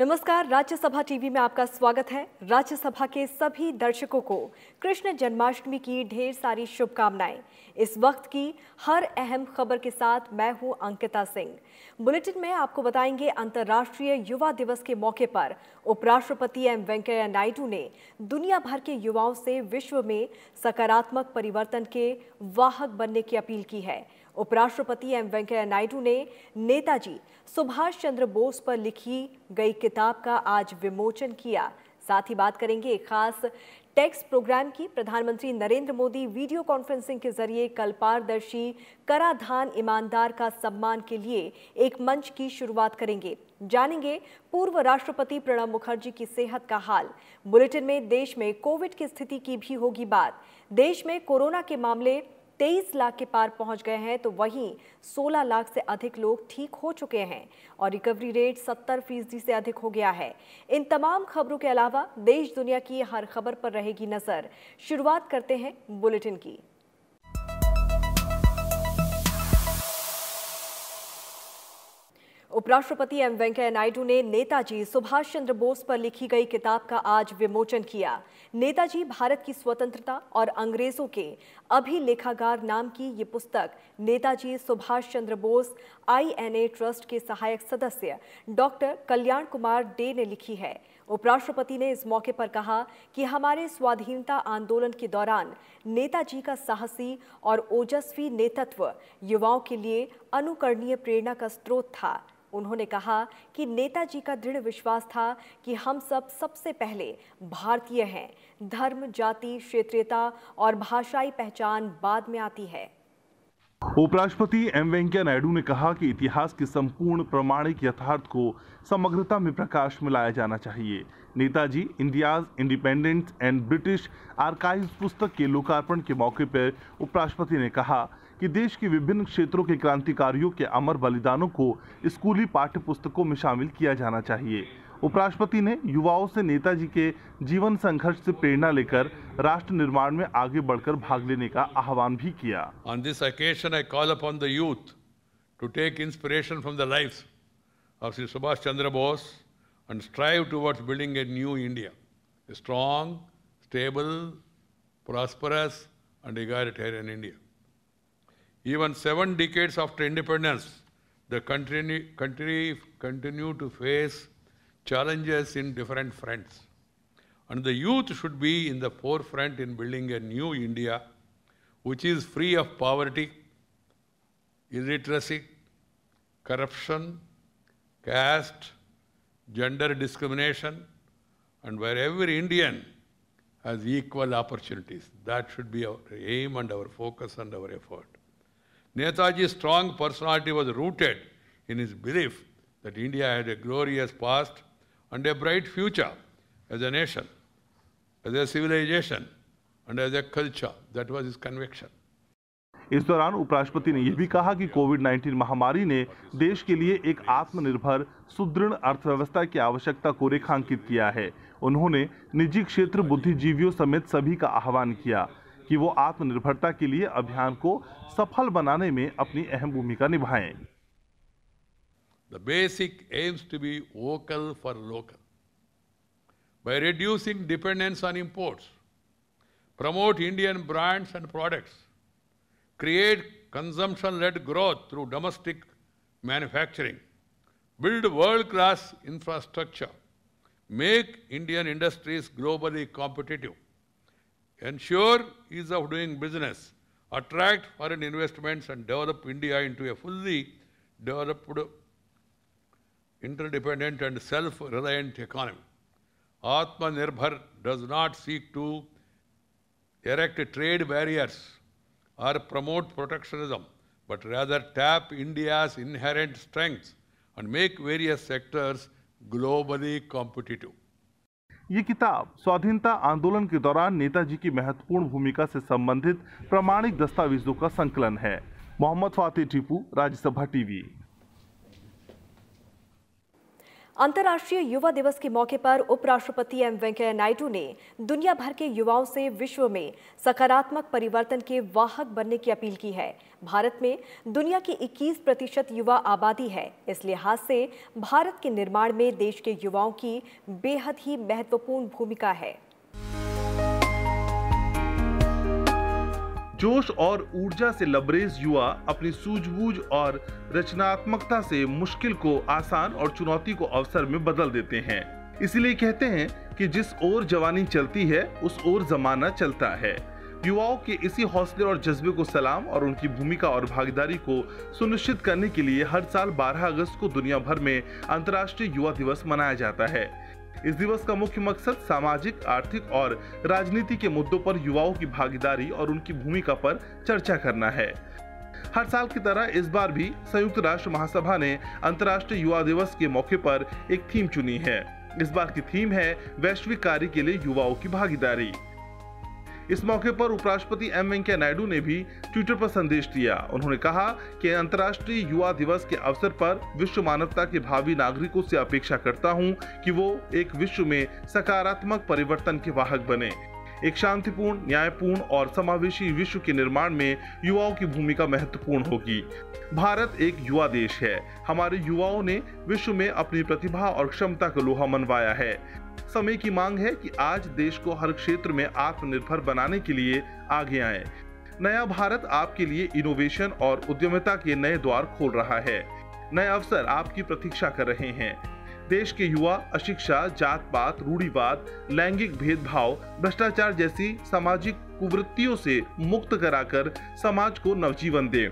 नमस्कार, राज्यसभा टीवी में आपका स्वागत है। राज्यसभा के सभी दर्शकों को कृष्ण जन्माष्टमी की ढेर सारी शुभकामनाएं। इस वक्त की हर अहम खबर के साथ मैं हूं अंकिता सिंह। बुलेटिन में आपको बताएंगे, अंतर्राष्ट्रीय युवा दिवस के मौके पर उपराष्ट्रपति एम वेंकैया नायडू ने दुनिया भर के युवाओं से विश्व में सकारात्मक परिवर्तन के वाहक बनने की अपील की है। उपराष्ट्रपति एम वेंकैया नायडू ने नेताजी सुभाष चंद्र बोस पर लिखी गई किताब का आज विमोचन किया। साथ ही बात करेंगे एक खास टेक्स्ट प्रोग्राम की। प्रधानमंत्री नरेंद्र मोदी वीडियो कॉन्फ्रेंसिंग के जरिए कल पारदर्शी कराधान ईमानदार का सम्मान के लिए एक मंच की शुरुआत करेंगे। जानेंगे पूर्व राष्ट्रपति प्रणब मुखर्जी की सेहत का हाल। बुलेटिन में देश में कोविड की स्थिति की भी होगी बात। देश में कोरोना के मामले 23 लाख के पार पहुंच गए हैं, तो वहीं 16 लाख से अधिक लोग ठीक हो चुके हैं और रिकवरी रेट 70% से अधिक हो गया है। इन तमाम खबरों के अलावा देश दुनिया की हर खबर पर रहेगी नजर। शुरुआत करते हैं बुलेटिन की। उपराष्ट्रपति एम वेंकैया नायडू ने नेताजी सुभाष चंद्र बोस पर लिखी गई किताब का आज विमोचन किया। नेताजी भारत की स्वतंत्रता और अंग्रेजों के अभिलेखागार नाम की ये पुस्तक नेताजी सुभाष चंद्र बोस INA ट्रस्ट के सहायक सदस्य डॉक्टर कल्याण कुमार डे ने लिखी है। उपराष्ट्रपति ने इस मौके पर कहा कि हमारे स्वाधीनता आंदोलन के दौरान नेताजी का साहसी और ओजस्वी नेतृत्व युवाओं के लिए अनुकरणीय प्रेरणा का स्रोत था। उन्होंने कहा कि नेताजी का दृढ़ विश्वास था कि हम सब सबसे पहले भारतीय हैं। धर्म, जाति, क्षेत्रीयता और भाषाई पहचान बाद में आती है। उपराष्ट्रपति एम वेंकैया नायडू ने कहा कि इतिहास के संपूर्ण प्रामाणिक यथार्थ को समग्रता में प्रकाश में लाया जाना चाहिए। Netaji India's independence and British archives पुस्तक के लोकार्पण के मौके पर उपराष्ट्रपति ने कहा कि देश के विभिन्न क्षेत्रों के क्रांतिकारियों के अमर बलिदानों को स्कूली पाठ्य पुस्तकों में शामिल किया जाना चाहिए। उपराष्ट्रपति ने युवाओं से नेताजी के जीवन संघर्ष से प्रेरणा लेकर राष्ट्र निर्माण में आगे बढ़कर भाग लेने का आह्वान भी किया। On this occasion, I call upon the youth to take inspiration from the lives of Sri Subhash Chandra Bose and strive towards building a new India, a strong, stable, prosperous, and egalitarian India. Even 7 decades after independence, the country continue to face challenges in different fronts. And the youth should be in the forefront in building a new India, which is free of poverty, illiteracy, corruption, caste, gender discrimination, and where every Indian has equal opportunities. That should be our aim and our focus and our effort. Netaji's strong personality was rooted in his belief that India had a glorious past and a bright future as a nation, as a civilization, and as a culture. That was his conviction. इस दौरान उपराष्ट्रपति ने यह भी कहा कि कोविड-19 महामारी ने देश के लिए एक आत्मनिर्भर, सुदृढ़ अर्थव्यवस्था की आवश्यकता को रेखांकित किया है। उन्होंने निजी क्षेत्र, बुद्धिजीवियों समेत सभी का आह्वान किया कि वो आत्मनिर्भरता के लिए अभियान को सफल बनाने में अपनी अहम भूमिका निभाएं। The basic aims to be vocal for local. By reducing dependence on imports, promote Indian brands and products, create consumption-led growth through domestic manufacturing, build world-class infrastructure, make Indian industries globally competitive, ensure ease of doing business, attract foreign investments and develop India into a fully developed, interdependent and self-reliant economy. Atmanirbhar does not seek to erect trade barriers or promote protectionism, but rather tap India's inherent strengths and make various sectors globally competitive. ये किताब स्वाधीनता आंदोलन के दौरान नेताजी की महत्वपूर्ण भूमिका से संबंधित प्रामाणिक दस्तावेजों का संकलन है। Mohammad Fatih Tipu, Rajya Sabha TV. अंतर्राष्ट्रीय युवा दिवस के मौके पर उपराष्ट्रपति एम वेंकैया नायडू ने दुनिया भर के युवाओं से विश्व में सकारात्मक परिवर्तन के वाहक बनने की अपील की है। भारत में दुनिया की 21% युवा आबादी है। इस लिहाज से भारत के निर्माण में देश के युवाओं की बेहद ही महत्वपूर्ण भूमिका है। जोश और ऊर्जा से लबरेज युवा अपनी सूझबूझ और रचनात्मकता से मुश्किल को आसान और चुनौती को अवसर में बदल देते हैं। इसीलिए कहते हैं कि जिस ओर जवानी चलती है उस ओर जमाना चलता है। युवाओं के इसी हौसले और जज्बे को सलाम और उनकी भूमिका और भागीदारी को सुनिश्चित करने के लिए हर साल 12 अगस्त को दुनिया भर में अंतर्राष्ट्रीय युवा दिवस मनाया जाता है। इस दिवस का मुख्य मकसद सामाजिक, आर्थिक और राजनीति के मुद्दों पर युवाओं की भागीदारी और उनकी भूमिका पर चर्चा करना है। हर साल की तरह इस बार भी संयुक्त राष्ट्र महासभा ने अंतर्राष्ट्रीय युवा दिवस के मौके पर एक थीम चुनी है। इस बार की थीम है वैश्विक कार्य के लिए युवाओं की भागीदारी। इस मौके पर उपराष्ट्रपति एम वेंकैया नायडू ने भी ट्विटर पर संदेश दिया। उन्होंने कहा कि अंतर्राष्ट्रीय युवा दिवस के अवसर पर विश्व मानवता के भावी नागरिकों से अपेक्षा करता हूं कि वो एक विश्व में सकारात्मक परिवर्तन के वाहक बने। एक शांतिपूर्ण, न्यायपूर्ण और समावेशी विश्व के निर्माण में युवाओं की भूमिका महत्वपूर्ण होगी। भारत एक युवा देश है। हमारे युवाओं ने विश्व में अपनी प्रतिभा और क्षमता का लोहा मनवाया है। समय की मांग है कि आज देश को हर क्षेत्र में आत्मनिर्भर बनाने के लिए आगे आए। नया भारत आपके लिए इनोवेशन और उद्यमिता के नए द्वार खोल रहा है। नए अवसर आपकी प्रतीक्षा कर रहे हैं। देश के युवा अशिक्षा, जात पात, रूढ़िवाद, लैंगिक भेदभाव, भ्रष्टाचार जैसी सामाजिक कुवृत्तियों से मुक्त कराकर समाज को नवजीवन दें।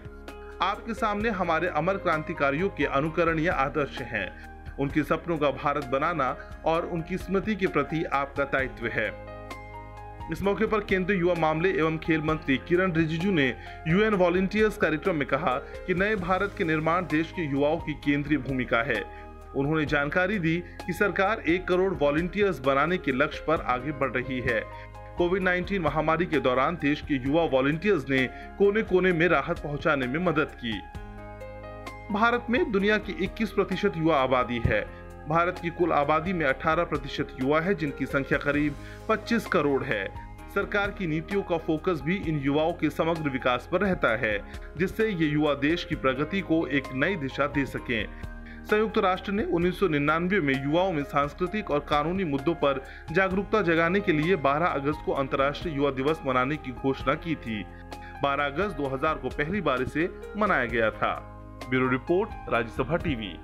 आपके सामने हमारे अमर क्रांतिकारियों के अनुकरणीय आदर्श हैं। उनके सपनों का भारत बनाना और उनकी स्मृति के प्रति आपका दायित्व है। इस मौके पर केंद्रीय युवा मामले एवं खेल मंत्री किरण रिजिजू ने यूएन वॉलंटियर्स कार्यक्रम में कहा कि नए भारत के निर्माण देश के युवाओं की केंद्रीय भूमिका है। उन्होंने जानकारी दी कि सरकार 1 करोड़ वॉलंटियर्स बनाने के लक्ष्य पर आगे बढ़ रही है। कोविड-19 महामारी के दौरान देश के युवा वॉलंटियर्स ने कोने कोने में राहत पहुंचाने में मदद की। भारत में दुनिया की 21% युवा आबादी है। भारत की कुल आबादी में 18% युवा है, जिनकी संख्या करीब 25 करोड़ है। सरकार की नीतियों का फोकस भी इन युवाओं के समग्र विकास पर रहता है, जिससे ये युवा देश की प्रगति को एक नई दिशा दे सकें। संयुक्त राष्ट्र ने 1999 में युवाओं में सांस्कृतिक और कानूनी मुद्दों पर जागरूकता जगाने के लिए 12 अगस्त को अंतर्राष्ट्रीय युवा दिवस मनाने की घोषणा की थी। 12 अगस्त 2000 को पहली बार इसे मनाया गया था। Bureau report, Rajya Sabha TV.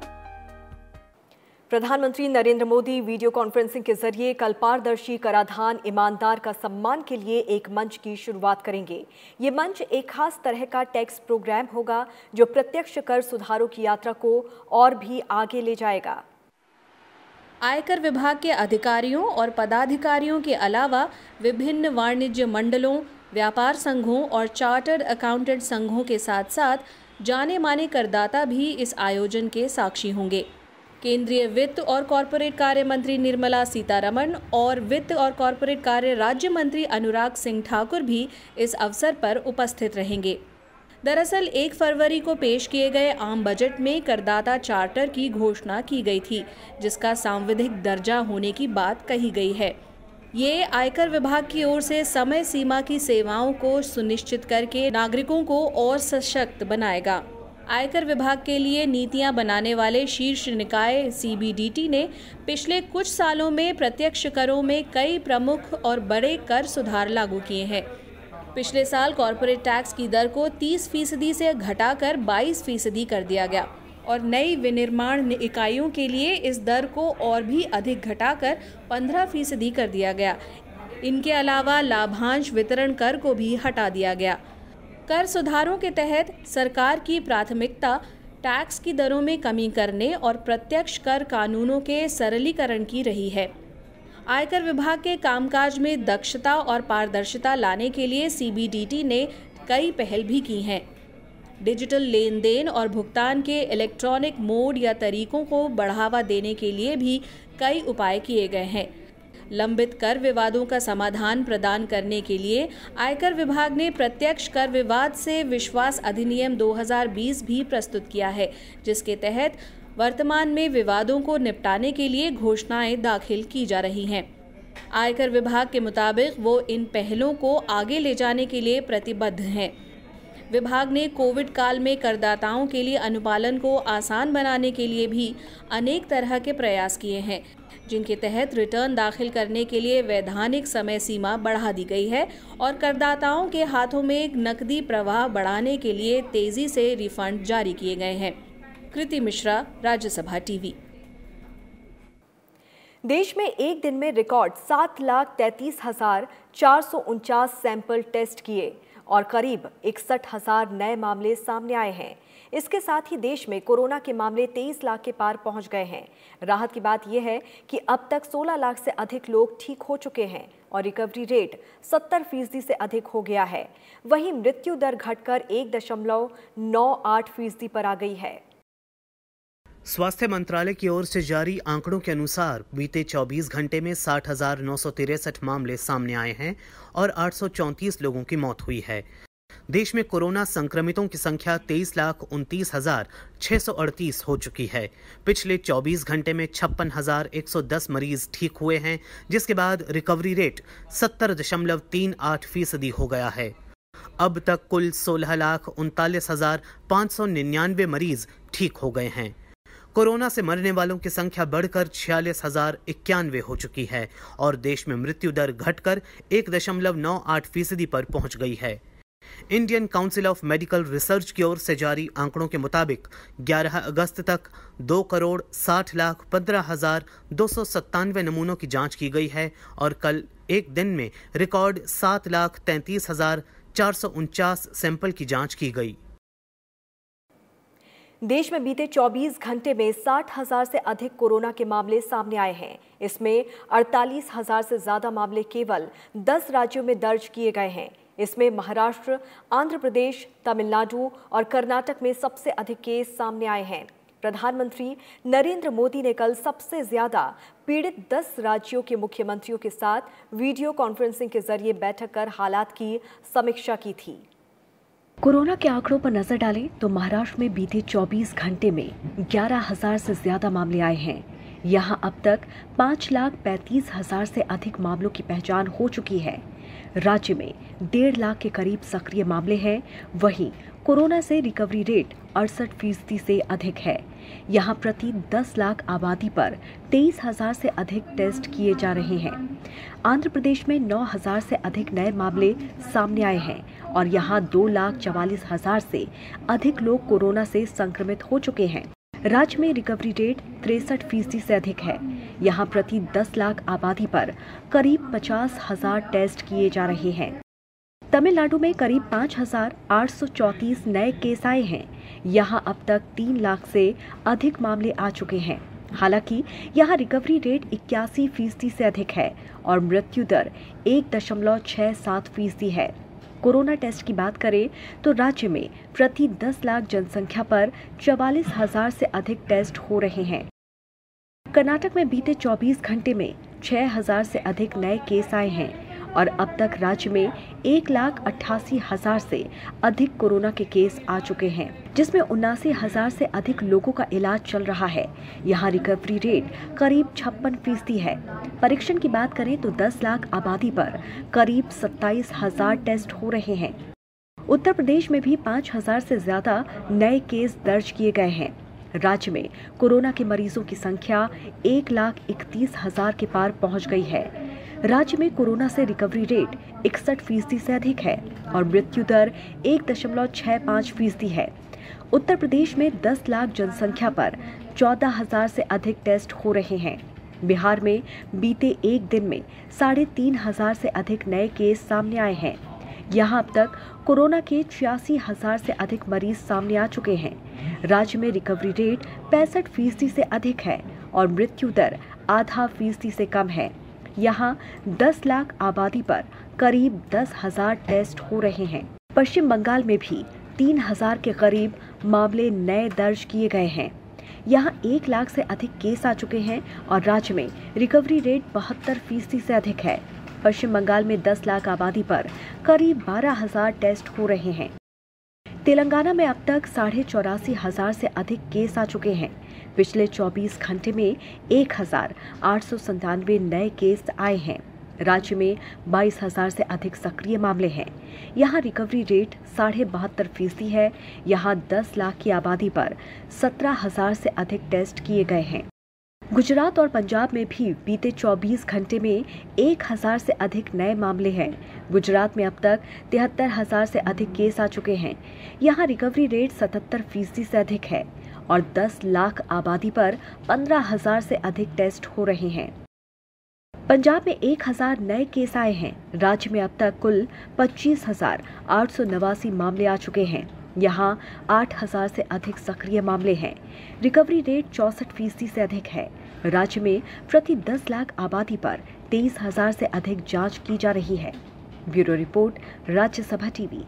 प्रधानमंत्री नरेंद्र मोदी वीडियो कॉन्फ्रेंसिंग के जरिए कल पारदर्शी कराधान ईमानदार का सम्मान के लिए एक मंच की शुरुआत करेंगे। ये मंच एक खास तरह का टैक्स प्रोग्राम होगा जो प्रत्यक्ष कर सुधारों की यात्रा को और भी आगे ले जाएगा। आयकर विभाग के अधिकारियों और पदाधिकारियों के अलावा विभिन्न वाणिज्य मंडलों, व्यापार संघों और चार्टर्ड अकाउंटेंट संघों के साथ साथ जाने माने करदाता भी इस आयोजन के साक्षी होंगे। केंद्रीय वित्त और कॉरपोरेट कार्य मंत्री निर्मला सीतारमण और वित्त और कॉरपोरेट कार्य राज्य मंत्री अनुराग सिंह ठाकुर भी इस अवसर पर उपस्थित रहेंगे। दरअसल 1 फरवरी को पेश किए गए आम बजट में करदाता चार्टर की घोषणा की गई थी, जिसका सांविधिक दर्जा होने की बात कही गई है। ये आयकर विभाग की ओर से समय सीमा की सेवाओं को सुनिश्चित करके नागरिकों को और सशक्त बनाएगा। आयकर विभाग के लिए नीतियां बनाने वाले शीर्ष निकाय CBDT ने पिछले कुछ सालों में प्रत्यक्ष करों में कई प्रमुख और बड़े कर सुधार लागू किए हैं। पिछले साल कॉरपोरेट टैक्स की दर को 30% से घटाकर 22% कर दिया गया और नई विनिर्माण इकाइयों के लिए इस दर को और भी अधिक घटाकर 15% कर दिया गया। इनके अलावा लाभांश वितरण कर को भी हटा दिया गया। कर सुधारों के तहत सरकार की प्राथमिकता टैक्स की दरों में कमी करने और प्रत्यक्ष कर कानूनों के सरलीकरण की रही है। आयकर विभाग के कामकाज में दक्षता और पारदर्शिता लाने के लिए CBDT ने कई पहल भी की हैं। डिजिटल लेन देन और भुगतान के इलेक्ट्रॉनिक मोड या तरीकों को बढ़ावा देने के लिए भी कई उपाय किए गए हैं। लंबित कर विवादों का समाधान प्रदान करने के लिए आयकर विभाग ने प्रत्यक्ष कर विवाद से विश्वास अधिनियम 2020 भी प्रस्तुत किया है, जिसके तहत वर्तमान में विवादों को निपटाने के लिए घोषणाएं दाखिल की जा रही हैं। आयकर विभाग के मुताबिक वो इन पहलों को आगे ले जाने के लिए प्रतिबद्ध हैं। विभाग ने कोविड काल में करदाताओं के लिए अनुपालन को आसान बनाने के लिए भी अनेक तरह के प्रयास किए हैं, जिनके तहत रिटर्न दाखिल करने के लिए वैधानिक समय सीमा बढ़ा दी गई है और करदाताओं के हाथों में नकदी प्रवाह बढ़ाने के लिए तेजी से रिफंड जारी किए गए हैं। कृति मिश्रा, राज्यसभा टीवी। देश में एक दिन में रिकॉर्ड 7,33,449 सैंपल टेस्ट किए और करीब 61,000 नए मामले सामने आए हैं। इसके साथ ही देश में कोरोना के मामले 23 लाख के पार पहुंच गए हैं। राहत की बात यह है कि अब तक 16 लाख से अधिक लोग ठीक हो चुके हैं और रिकवरी रेट 70% से अधिक हो गया है। वहीं मृत्यु दर घटकर 1.98% पर आ गई है। स्वास्थ्य मंत्रालय की ओर से जारी आंकड़ों के अनुसार बीते 24 घंटे में 60,963 मामले सामने आए हैं और 834 लोगों की मौत हुई है। देश में कोरोना संक्रमितों की संख्या 23,29,638 हो चुकी है। पिछले 24 घंटे में 56,110 मरीज ठीक हुए हैं, जिसके बाद रिकवरी रेट 70.38% हो गया है। अब तक कुल 16,39,599 मरीज ठीक हो गए हैं। कोरोना से मरने वालों की संख्या बढ़कर 46,091 हो चुकी है और देश में मृत्यु दर घटकर 1.98% पर पहुंच गई है। Indian council of medical research की ओर से जारी आंकड़ों के मुताबिक 11 अगस्त तक 2,60,15,297 नमूनों की जांच की गई है और कल एक दिन में रिकॉर्ड 7,33,449 सैंपल की जांच की गई। देश में बीते 24 घंटे में 60,000 से अधिक कोरोना के मामले सामने आए हैं। इसमें 48,000 से ज्यादा मामले केवल 10 राज्यों में दर्ज किए गए हैं। इसमें महाराष्ट्र, आंध्र प्रदेश, तमिलनाडु और कर्नाटक में सबसे अधिक केस सामने आए हैं। प्रधानमंत्री नरेंद्र मोदी ने कल सबसे ज्यादा पीड़ित 10 राज्यों के मुख्यमंत्रियों के साथ वीडियो कॉन्फ्रेंसिंग के जरिए बैठक कर हालात की समीक्षा की थी। कोरोना के आंकड़ों पर नजर डालें तो महाराष्ट्र में बीते 24 घंटे में 11,000 से ज्यादा मामले आए हैं। यहां अब तक 5,35,000 से अधिक मामलों की पहचान हो चुकी है। राज्य में 1.5 लाख के करीब सक्रिय मामले हैं। वहीं कोरोना से रिकवरी रेट 68% से अधिक है। यहां प्रति 10 लाख आबादी पर 23,000 से अधिक टेस्ट किए जा रहे हैं। आंध्र प्रदेश में 9,000 से अधिक नए मामले सामने आए हैं और यहां 2,44,000 से अधिक लोग कोरोना से संक्रमित हो चुके हैं। राज्य में रिकवरी रेट 63% से अधिक है। यहां प्रति 10 लाख आबादी पर करीब 50,000 टेस्ट किए जा रहे हैं। तमिलनाडु में करीब 5,834 नए केस आए हैं। यहां अब तक 3 लाख से अधिक मामले आ चुके हैं। हालांकि यहां रिकवरी रेट 81% से अधिक है और मृत्यु दर 1.67% है। कोरोना टेस्ट की बात करें तो राज्य में प्रति 10 लाख जनसंख्या पर 44,000 से अधिक टेस्ट हो रहे हैं। कर्नाटक में बीते 24 घंटे में 6,000 से अधिक नए केस आए हैं और अब तक राज्य में 1,88,000 से अधिक कोरोना के केस आ चुके हैं, जिसमें 79,000 से अधिक लोगों का इलाज चल रहा है। यहाँ रिकवरी रेट करीब 56% है। परीक्षण की बात करें तो 10 लाख आबादी पर करीब 27,000 टेस्ट हो रहे हैं। उत्तर प्रदेश में भी 5,000 से ज्यादा नए केस दर्ज किए गए हैं। राज्य में कोरोना के मरीजों की संख्या 1,31,000 के पार पहुंच गई है। राज्य में कोरोना से रिकवरी रेट 61% से अधिक है और मृत्यु दर 1.65% है। उत्तर प्रदेश में 10 लाख जनसंख्या पर 14,000 से अधिक टेस्ट हो रहे हैं। बिहार में बीते एक दिन में 3,500 से अधिक नए केस सामने आए हैं। यहाँ अब तक कोरोना के 86,000 से अधिक मरीज सामने आ चुके हैं। राज्य में रिकवरी रेट 65% से अधिक है और मृत्यु दर 0.5% से कम है। यहाँ 10 लाख आबादी पर करीब 10,000 टेस्ट हो रहे हैं। पश्चिम बंगाल में भी 3,000 के करीब मामले नए दर्ज किए गए हैं। यहाँ 1 लाख से अधिक केस आ चुके हैं और राज्य में रिकवरी रेट 72% से अधिक है। पश्चिम बंगाल में 10 लाख आबादी पर करीब 12,000 टेस्ट हो रहे हैं। तेलंगाना में अब तक 84,500 से अधिक केस आ चुके हैं। पिछले 24 घंटे में 1,897 नए केस आए हैं। राज्य में 22,000 से अधिक सक्रिय मामले हैं। यहाँ रिकवरी रेट 72.5% है। यहाँ 10 लाख की आबादी पर 17,000 से अधिक टेस्ट किए गए हैं। गुजरात और पंजाब में भी बीते 24 घंटे में 1,000 से अधिक नए मामले हैं। गुजरात में अब तक 73,000 से अधिक केस आ चुके हैं। यहाँ रिकवरी रेट 77% से अधिक है और 10 लाख आबादी पर 15,000 से अधिक टेस्ट हो रहे हैं। पंजाब में 1,000 नए केस आए हैं। राज्य में अब तक कुल 25,889 मामले आ चुके हैं। यहाँ 8,000 से अधिक सक्रिय मामले हैं। रिकवरी रेट 64% से अधिक है। राज्य में प्रति 10 लाख आबादी पर 23,000 से अधिक जांच की जा रही है। Bureau report, Rajya Sabha TV.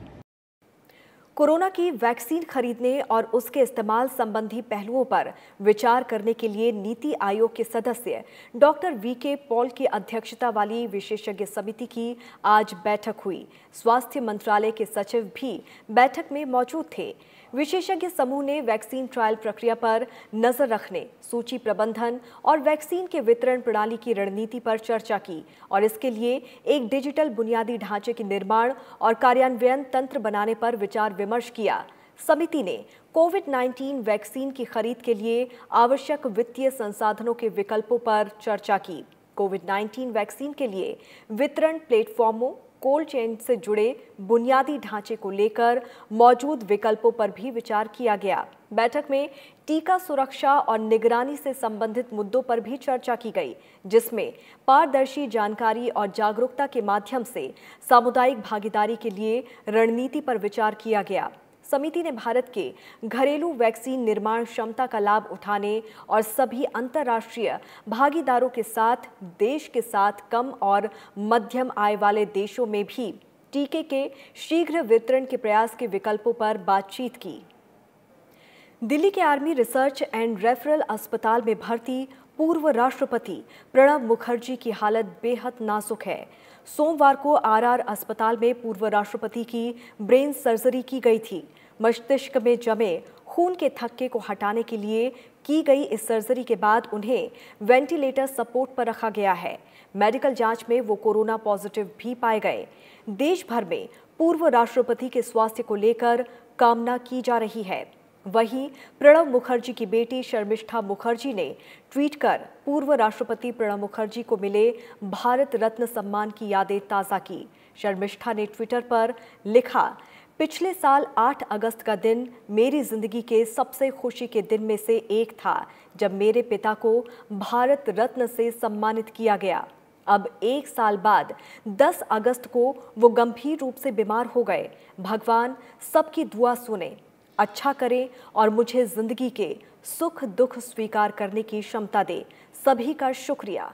Corona की वैक्सीन खरीदने और उसके इस्तेमाल संबंधी पहलुओं पर विचार करने के लिए नीति आयोग के सदस्य डॉक्टर वीके पॉल की अध्यक्षता वाली विशेषज्ञ समिति की आज बैठक हुई। स्वास्थ्य मंत्रालय के सचिव भी बैठक में मौजूद थे। विशेषज्ञ समूह ने वैक्सीन ट्रायल प्रक्रिया पर नजर रखने, सूची प्रबंधन और वैक्सीन के वितरण प्रणाली की रणनीति पर चर्चा की और इसके लिए एक डिजिटल बुनियादी ढांचे के निर्माण और कार्यान्वयन तंत्र बनाने पर विचार विमर्श किया। समिति ने कोविड-19 वैक्सीन की खरीद के लिए आवश्यक वित्तीय संसाधनों के विकल्पों पर चर्चा की। कोविड-19 वैक्सीन के लिए वितरण प्लेटफॉर्मों, कोल्ड चेन से जुड़े बुनियादी ढांचे को लेकर मौजूद विकल्पों पर भी विचार किया गया। बैठक में टीका सुरक्षा और निगरानी से संबंधित मुद्दों पर भी चर्चा की गई, जिसमें पारदर्शी जानकारी और जागरूकता के माध्यम से सामुदायिक भागीदारी के लिए रणनीति पर विचार किया गया। समिति ने भारत के घरेलू वैक्सीन निर्माण क्षमता का लाभ उठाने और सभी अंतर्राष्ट्रीय भागीदारों के साथ देश के साथ कम और मध्यम आय वाले देशों में भी टीके के शीघ्र वितरण के प्रयास के विकल्पों पर बातचीत की। दिल्ली के आर्मी रिसर्च एंड रेफरल अस्पताल में भर्ती पूर्व राष्ट्रपति प्रणब मुखर्जी की हालत बेहद नाजुक है। सोमवार को आरआर अस्पताल में पूर्व राष्ट्रपति की ब्रेन सर्जरी की गई थी। मस्तिष्क में जमे खून के थक्के को हटाने के लिए की गई इस सर्जरी के बाद उन्हें वेंटिलेटर सपोर्ट पर रखा गया है। मेडिकल जांच में वो कोरोना पॉजिटिव भी पाए गए। देश भर में पूर्व राष्ट्रपति के स्वास्थ्य को लेकर कामना की जा रही है। वहीं प्रणब मुखर्जी की बेटी शर्मिष्ठा मुखर्जी ने ट्वीट कर पूर्व राष्ट्रपति प्रणब मुखर्जी को मिले भारत रत्न सम्मान की यादें ताज़ा की। शर्मिष्ठा ने ट्विटर पर लिखा, पिछले साल 8 अगस्त का दिन मेरी जिंदगी के सबसे खुशी के दिन में से एक था, जब मेरे पिता को भारत रत्न से सम्मानित किया गया। अब 1 साल बाद 10 अगस्त को वो गंभीर रूप से बीमार हो गए। भगवान सबकी दुआ सुने, अच्छा करे और मुझे जिंदगी के सुख दुख स्वीकार करने की क्षमता दे। सभी का शुक्रिया।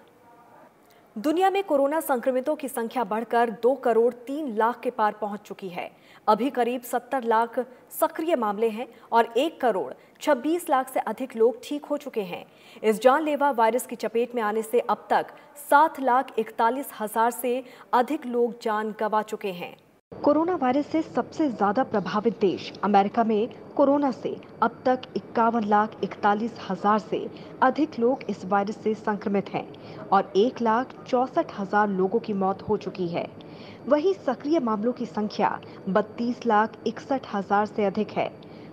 दुनिया में कोरोना संक्रमितों की संख्या बढ़कर 2 करोड़ 3 लाख के पार पहुंच चुकी है। अभी करीब 70 लाख सक्रिय मामले हैं और 1 करोड़ 26 लाख से अधिक लोग ठीक हो चुके हैं। इस जानलेवा वायरस की चपेट में आने से अब तक 7,41,000 से अधिक लोग जान गंवा चुके हैं। कोरोना वायरस से सबसे ज्यादा प्रभावित देश अमेरिका में कोरोना से अब तक 51,41,000 से अधिक लोग इस वायरस से संक्रमित हैं और 1,64,000 लोगों की मौत हो चुकी है। वहीं सक्रिय मामलों की संख्या 32,61,000 से अधिक है।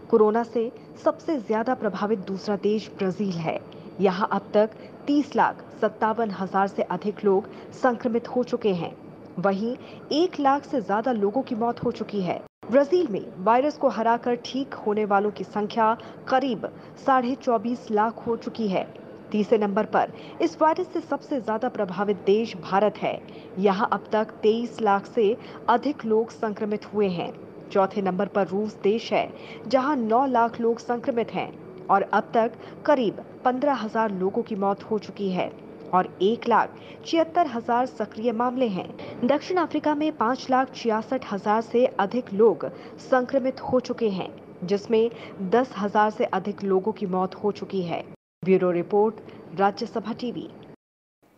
कोरोना से सबसे ज्यादा प्रभावित दूसरा देश ब्राजील है। यहाँ अब तक 30,57,000 से अधिक लोग संक्रमित हो चुके हैं। वहीं 1 लाख से ज्यादा लोगों की मौत हो चुकी है। ब्राजील में वायरस को हराकर ठीक होने वालों की संख्या करीब 24.5 लाख हो चुकी है। तीसरे नंबर पर इस वायरस से सबसे ज्यादा प्रभावित देश भारत है। यहाँ अब तक 23 लाख से अधिक लोग संक्रमित हुए हैं। चौथे नंबर पर रूस देश है, जहाँ 9 लाख लोग संक्रमित हैं और अब तक करीब 15,000 लोगों की मौत हो चुकी है और 1,76,000 सक्रिय मामले हैं। दक्षिण अफ्रीका में 5,66,000 से अधिक लोग संक्रमित हो चुके हैं, जिसमें 10,000 से अधिक लोगों की मौत हो चुकी है। Bureau report, Rajya Sabha TV.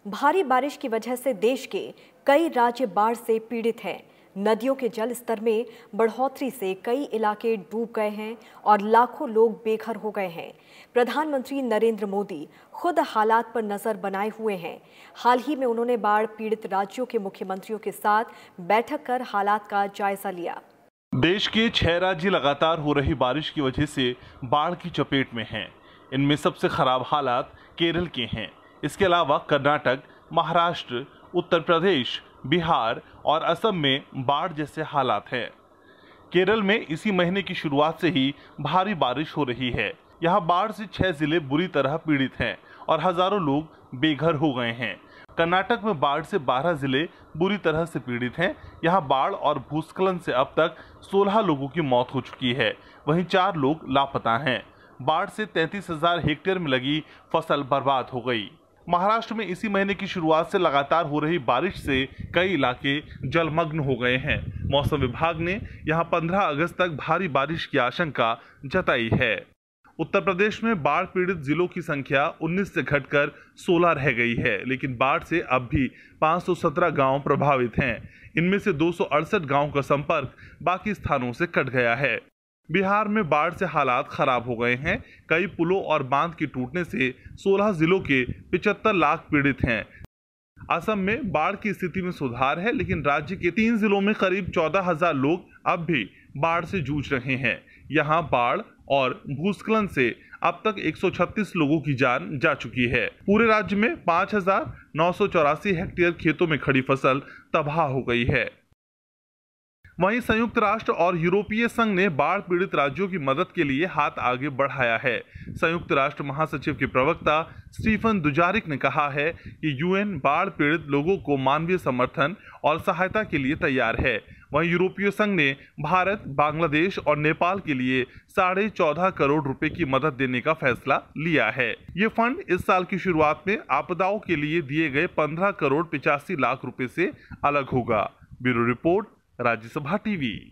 भारी बारिश की वजह से देश के कई राज्य बाढ़ से पीड़ित हैं। नदियों के जल स्तर में बढ़ोतरी से कई इलाके डूब गए हैं और लाखों लोग बेघर हो गए हैं। प्रधानमंत्री नरेंद्र मोदी खुद हालात पर नजर बनाए हुए हैं। हाल ही में उन्होंने बाढ़ पीड़ित राज्यों के मुख्यमंत्रियों के साथ बैठक कर हालात का जायजा लिया। देश के 6 राज्य लगातार हो रही बारिश की वजह से बाढ़ की चपेट में हैं। इनमें सबसे खराब हालात केरल के हैं। इसके अलावा कर्नाटक, महाराष्ट्र, उत्तर प्रदेश, बिहार और असम में बाढ़ जैसे हालात हैं। केरल में इसी महीने की शुरुआत से ही भारी बारिश हो रही है। यहाँ बाढ़ से 6 जिले बुरी तरह पीड़ित हैं और हजारों लोग बेघर हो गए हैं। कर्नाटक में बाढ़ से 12 जिले बुरी तरह से पीड़ित हैं। यहाँ बाढ़ और भूस्खलन से अब तक 16 लोगों की मौत हो चुकी है, वहीं 4 लोग लापता हैं। बाढ़ से 33,000 हेक्टेयर में लगी फसल बर्बाद हो गई। महाराष्ट्र में इसी महीने की शुरुआत से लगातार हो रही बारिश से कई इलाके जलमग्न हो गए हैं। मौसम विभाग ने यहां 15 अगस्त तक भारी बारिश की आशंका जताई है। उत्तर प्रदेश में बाढ़ पीड़ित जिलों की संख्या 19 से घटकर 16 रह गई है, लेकिन बाढ़ से अब भी 517 गांव प्रभावित हैं। इनमें से 268 गांवों का संपर्क बाकी स्थानों से कट गया है। बिहार में बाढ़ से हालात खराब हो गए हैं। कई पुलों और बांध के टूटने से 16 जिलों के 75 लाख पीड़ित हैं। असम में बाढ़ की स्थिति में सुधार है, लेकिन राज्य के 3 जिलों में करीब 14,000 लोग अब भी बाढ़ से जूझ रहे हैं। यहाँ बाढ़ और भूस्खलन से अब तक 136 लोगों की जान जा चुकी है। पूरे राज्य में 5,984 हेक्टेयर खेतों में खड़ी फसल तबाह हो गई है। वहीं संयुक्त राष्ट्र और यूरोपीय संघ ने बाढ़ पीड़ित राज्यों की मदद के लिए हाथ आगे बढ़ाया है। संयुक्त राष्ट्र महासचिव के प्रवक्ता स्टीफन दुजारिक ने कहा है कि यूएन बाढ़ पीड़ित लोगों को मानवीय समर्थन और सहायता के लिए तैयार है। वहीं यूरोपीय संघ ने भारत, बांग्लादेश और नेपाल के लिए 14.5 करोड़ रुपए की मदद देने का फैसला लिया है। ये फंड इस साल की शुरुआत में आपदाओं के लिए दिए गए 15 करोड़ 85 लाख रुपए से अलग होगा। Bureau report, Rajya Sabha TV.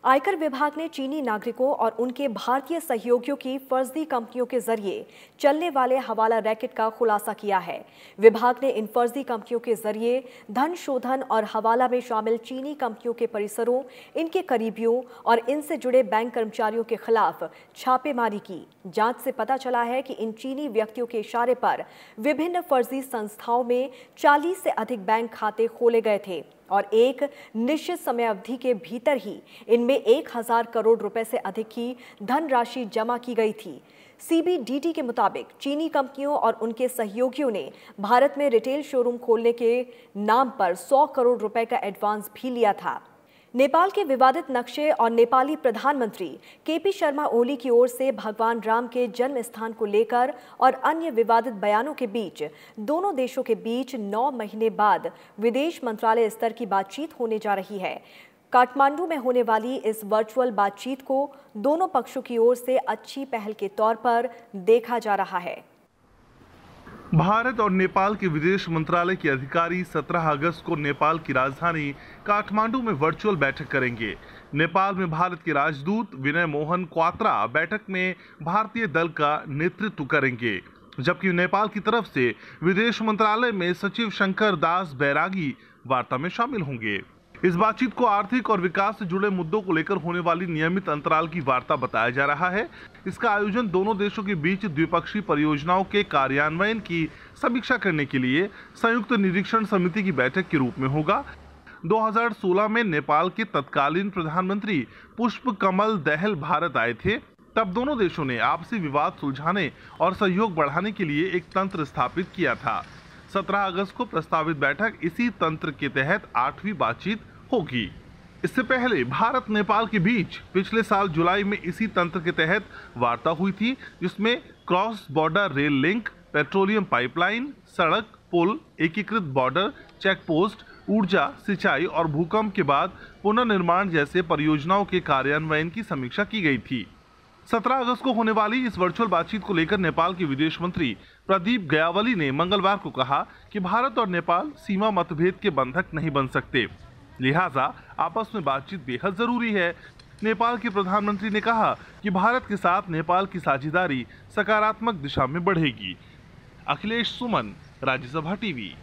आयकर विभाग ने चीनी नागरिकों और उनके भारतीय सहयोगियों की फर्जी कंपनियों के जरिए चलने वाले हवाला रैकेट का खुलासा किया है। विभाग ने इन फर्जी कंपनियों के जरिए धन शोधन और हवाला में शामिल चीनी कंपनियों के परिसरों, इनके करीबियों और इनसे जुड़े बैंक कर्मचारियों के खिलाफ छापेमारी की। जांच से पता चला है कि इन चीनी व्यक्तियों के इशारे पर विभिन्न फर्जी संस्थाओं में 40 से अधिक बैंक खाते खोले गए थे और एक निश्चित समय अवधि के भीतर ही इनमें 1,000 करोड़ रुपए से अधिक की धनराशि जमा की गई थी। सीबीडीटी के मुताबिक चीनी कंपनियों और उनके सहयोगियों ने भारत में रिटेल शोरूम खोलने के नाम पर 100 करोड़ रुपए का एडवांस भी लिया था। नेपाल के विवादित नक्शे और नेपाली प्रधानमंत्री केपी शर्मा ओली की ओर से भगवान राम के जन्म स्थान को लेकर और अन्य विवादित बयानों के बीच दोनों देशों के बीच 9 महीने बाद विदेश मंत्रालय स्तर की बातचीत होने जा रही है। काठमांडू में होने वाली इस वर्चुअल बातचीत को दोनों पक्षों की ओर से अच्छी पहल के तौर पर देखा जा रहा है। भारत और नेपाल के विदेश मंत्रालय के अधिकारी 17 अगस्त को नेपाल की राजधानी काठमांडू में वर्चुअल बैठक करेंगे। नेपाल में भारत के राजदूत विनय मोहन क्वात्रा बैठक में भारतीय दल का नेतृत्व करेंगे, जबकि नेपाल की तरफ से विदेश मंत्रालय में सचिव शंकर दास बैरागी वार्ता में शामिल होंगे। इस बातचीत को आर्थिक और विकास से जुड़े मुद्दों को लेकर होने वाली नियमित अंतराल की वार्ता बताया जा रहा है। इसका आयोजन दोनों देशों के बीच द्विपक्षीय परियोजनाओं के कार्यान्वयन की समीक्षा करने के लिए संयुक्त निरीक्षण समिति की बैठक के रूप में होगा। 2016 में नेपाल के तत्कालीन प्रधानमंत्री पुष्प कमल दहल भारत आए थे। तब दोनों देशों ने आपसी विवाद सुलझाने और सहयोग बढ़ाने के लिए एक तंत्र स्थापित किया था। 17 अगस्त को प्रस्तावित बैठक इसी तंत्र के तहत 8वीं बातचीत होगी। इससे पहले भारत नेपाल के बीच पिछले साल जुलाई में इसी तंत्र के तहत वार्ता हुई थी, जिसमें cross border rail link, petroleum pipeline, सड़क, पुल, एकीकृत बॉर्डर चेक पोस्ट, ऊर्जा, सिंचाई और भूकंप के बाद पुनर्निर्माण जैसे परियोजनाओं के कार्यान्वयन की समीक्षा की गई थी। 17 अगस्त को होने वाली इस वर्चुअल बातचीत को लेकर नेपाल के विदेश मंत्री प्रदीप गयावली ने मंगलवार को कहा कि भारत और नेपाल सीमा मतभेद के बंधक नहीं बन सकते, लिहाजा आपस में बातचीत बेहद जरूरी है। नेपाल के प्रधानमंत्री ने कहा कि भारत के साथ नेपाल की साझेदारी सकारात्मक दिशा में बढ़ेगी। अखिलेश सुमन, राज्यसभा टीवी।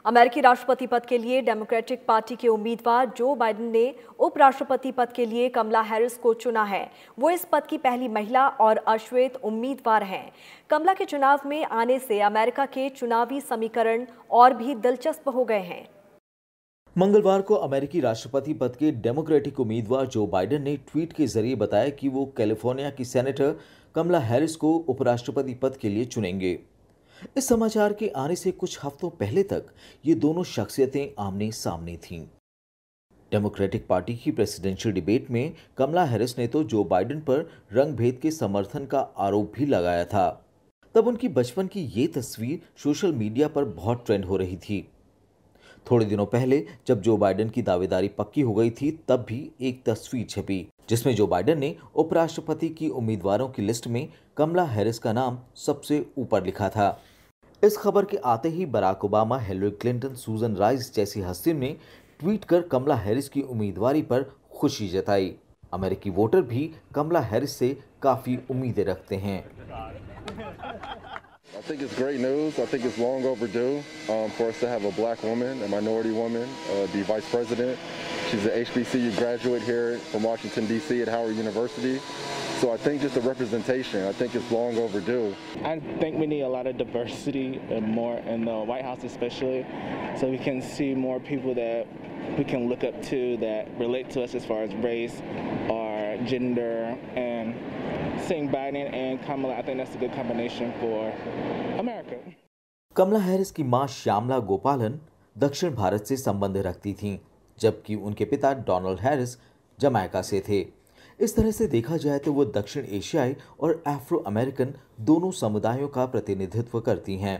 अमेरिकी राष्ट्रपति पद के लिए डेमोक्रेटिक पार्टी के उम्मीदवार जो बाइडेन ने उपराष्ट्रपति पद के लिए कमला हैरिस को चुना है। वो इस पद की पहली महिला और अश्वेत उम्मीदवार हैं। कमला के चुनाव में आने से अमेरिका के चुनावी समीकरण और भी दिलचस्प हो गए हैं। मंगलवार को अमेरिकी राष्ट्रपति पद के डेमोक्रेटिक उम्मीदवार जो बाइडेन ने ट्वीट के जरिए बताया कि वो कैलिफोर्निया की सेनेटर कमला हैरिस को उपराष्ट्रपति पद के लिए चुनेंगे। इस समाचार के आने से कुछ हफ्तों पहले तक ये दोनों शख्सियतें आमने सामने थीं। डेमोक्रेटिक पार्टी की प्रेसिडेंशियल डिबेट में कमला हैरिस ने तो जो बाइडेन पर रंग भेद के समर्थन का आरोप भी लगाया था। तब उनकी बचपन की ये तस्वीर सोशल मीडिया पर बहुत ट्रेंड हो रही थी। थोड़े दिनों पहले जब जो बाइडेन की दावेदारी पक्की हो गई थी, तब भी एक तस्वीर छपी जिसमें जो बाइडेन ने उपराष्ट्रपति की उम्मीदवारों की लिस्ट में कमला हैरिस का नाम सबसे ऊपर लिखा था। इस खबर के आते ही बराक ओबामा, हिलरी क्लिंटन, सूजन राइस जैसी हस्तियों ने ट्वीट कर कमला हैरिस की उम्मीदवारी पर खुशी जताई। अमेरिकी वोटर भी कमला हैरिस से काफी उम्मीदें रखते हैं। I think it's great news. I think it's long overdue for us to have a black woman, a minority woman, be vice president. She's an HBCU graduate here from Washington, D.C. at Howard University. So I think just the representation, I think it's long overdue. I think we need a lot of diversity and more in the White House especially, so we can see more people that we can look up to that relate to us as far as race or gender. And seeing Biden and Kamala, I think that's a good combination for America. Kamala Harris की मां श्यामला गोपालन दक्षिण भारत से संबंध रखती थीं, जबकि उनके पिता डोनाल्ड हैरिस जमैका से थे। इस तरह से देखा जाए तो वो दक्षिण एशियाई और अफ्रो अमेरिकन दोनों समुदायों का प्रतिनिधित्व करती हैं।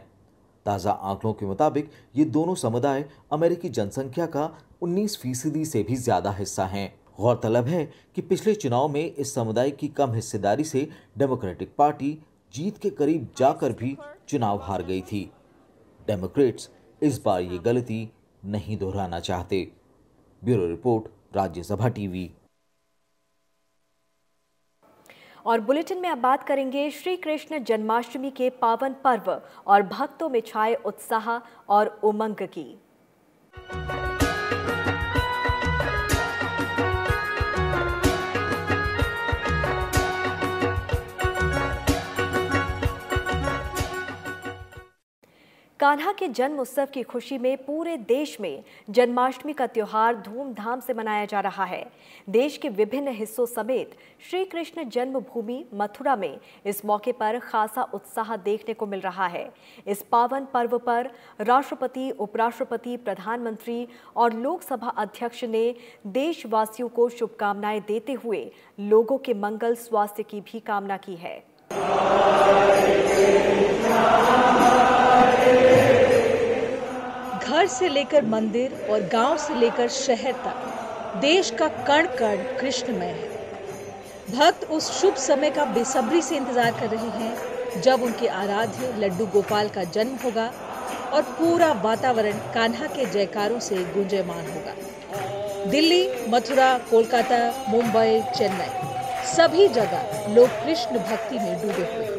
ताज़ा आंकड़ों के मुताबिक ये दोनों समुदाय अमेरिकी जनसंख्या का 19% से भी ज़्यादा हिस्सा हैं। गौरतलब है कि पिछले चुनाव में इस समुदाय की कम हिस्सेदारी से डेमोक्रेटिक पार्टी जीत के करीब जाकर भी चुनाव हार गई थी। डेमोक्रेट्स इस बार ये गलती नहीं दोहराना चाहते। Bureau report, Rajya Sabha TV. और बुलेटिन में अब बात करेंगे श्री कृष्ण जन्माष्टमी के पावन पर्व और भक्तों में छाए उत्साह और उमंग की। कान्हा के जन्म उत्सव की खुशी में पूरे देश में जन्माष्टमी का त्योहार धूमधाम से मनाया जा रहा है। देश के विभिन्न हिस्सों समेत श्री कृष्ण जन्मभूमि मथुरा में इस मौके पर खासा उत्साह देखने को मिल रहा है। इस पावन पर्व पर राष्ट्रपति, उपराष्ट्रपति, प्रधानमंत्री और लोकसभा अध्यक्ष ने देशवासियों को शुभकामनाएं देते हुए लोगों के मंगल स्वास्थ्य की भी कामना की है। घर से लेकर मंदिर और गांव से लेकर शहर तक देश का कण कण कृष्णमय है। भक्त उस शुभ समय का बेसब्री से इंतजार कर रहे हैं जब उनके आराध्य लड्डू गोपाल का जन्म होगा और पूरा वातावरण कान्हा के जयकारों से गुंजयमान होगा। दिल्ली, मथुरा, कोलकाता, मुंबई, चेन्नई सभी जगह लोग कृष्ण भक्ति में डूबे हुए हैं।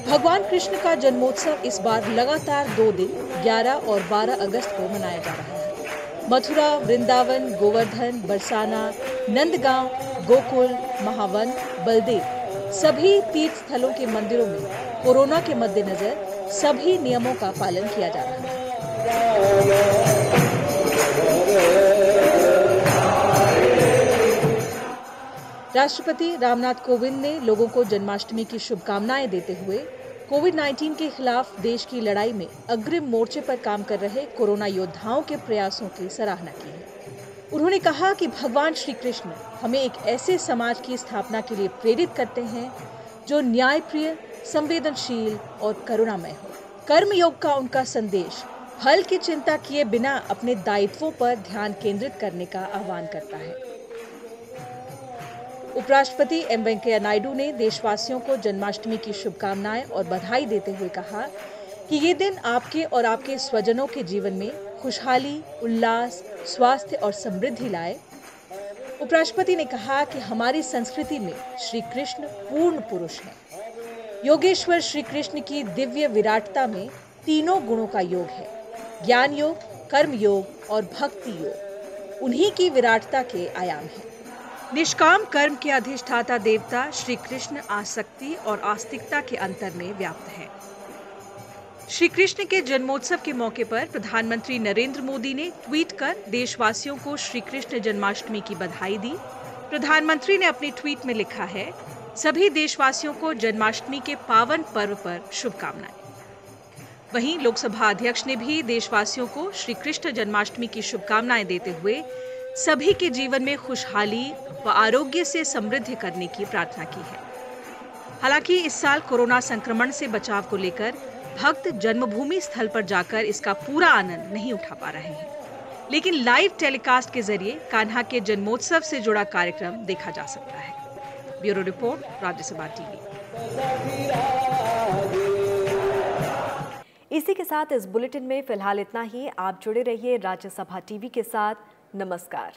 भगवान कृष्ण का जन्मोत्सव इस बार लगातार 2 दिन 11 और 12 अगस्त को मनाया जा रहा है। मथुरा, वृंदावन, गोवर्धन, बरसाना, नंदगांव, गोकुल, महावन, बलदेव सभी तीर्थ स्थलों के मंदिरों में कोरोना के मद्देनजर सभी नियमों का पालन किया जा रहा है। राष्ट्रपति रामनाथ कोविंद ने लोगों को जन्माष्टमी की शुभकामनाएं देते हुए कोविड-19 के खिलाफ देश की लड़ाई में अग्रिम मोर्चे पर काम कर रहे कोरोना योद्धाओं के प्रयासों की सराहना की है। उन्होंने कहा कि भगवान श्री कृष्ण हमें एक ऐसे समाज की स्थापना के लिए प्रेरित करते हैं जो न्यायप्रिय, संवेदनशील और करुणामय हो। कर्मयोग का उनका संदेश फल की चिंता किए बिना अपने दायित्वों पर ध्यान केंद्रित करने का आह्वान करता है। उपराष्ट्रपति एम वेंकैया नायडू ने देशवासियों को जन्माष्टमी की शुभकामनाएं और बधाई देते हुए कहा कि ये दिन आपके और आपके स्वजनों के जीवन में खुशहाली, उल्लास, स्वास्थ्य और समृद्धि लाए। उपराष्ट्रपति ने कहा कि हमारी संस्कृति में श्री कृष्ण पूर्ण पुरुष हैं। योगेश्वर श्री कृष्ण की दिव्य विराटता में तीनों गुणों का योग है। ज्ञान योग, कर्म योग और भक्ति योग उन्हीं की विराटता के आयाम हैं। निष्काम कर्म के अधिष्ठाता देवता श्री कृष्ण आसक्ति और आस्तिकता के अंतर में व्याप्त हैं। श्री कृष्ण के जन्मोत्सव के मौके पर प्रधानमंत्री नरेंद्र मोदी ने ट्वीट कर देशवासियों को श्री कृष्ण जन्माष्टमी की बधाई दी। प्रधानमंत्री ने अपने ट्वीट में लिखा है, सभी देशवासियों को जन्माष्टमी के पावन पर्व पर शुभकामनाएं। वहीं लोकसभा अध्यक्ष ने भी देशवासियों को श्री कृष्ण जन्माष्टमी की शुभकामनाएं देते हुए सभी के जीवन में खुशहाली व आरोग्य से समृद्धि करने की प्रार्थना की है। हालांकि इस साल कोरोना संक्रमण से बचाव को लेकर भक्त जन्मभूमि स्थल पर जाकर इसका पूरा आनंद नहीं उठा पा रहे हैं, लेकिन लाइव टेलीकास्ट के जरिए कान्हा के जन्मोत्सव से जुड़ा कार्यक्रम देखा जा सकता है। Bureau report, Rajya Sabha TV. इसी के साथ इस बुलेटिन में फिलहाल इतना ही। आप जुड़े रहिए राज्यसभा टीवी के साथ। नमस्कार।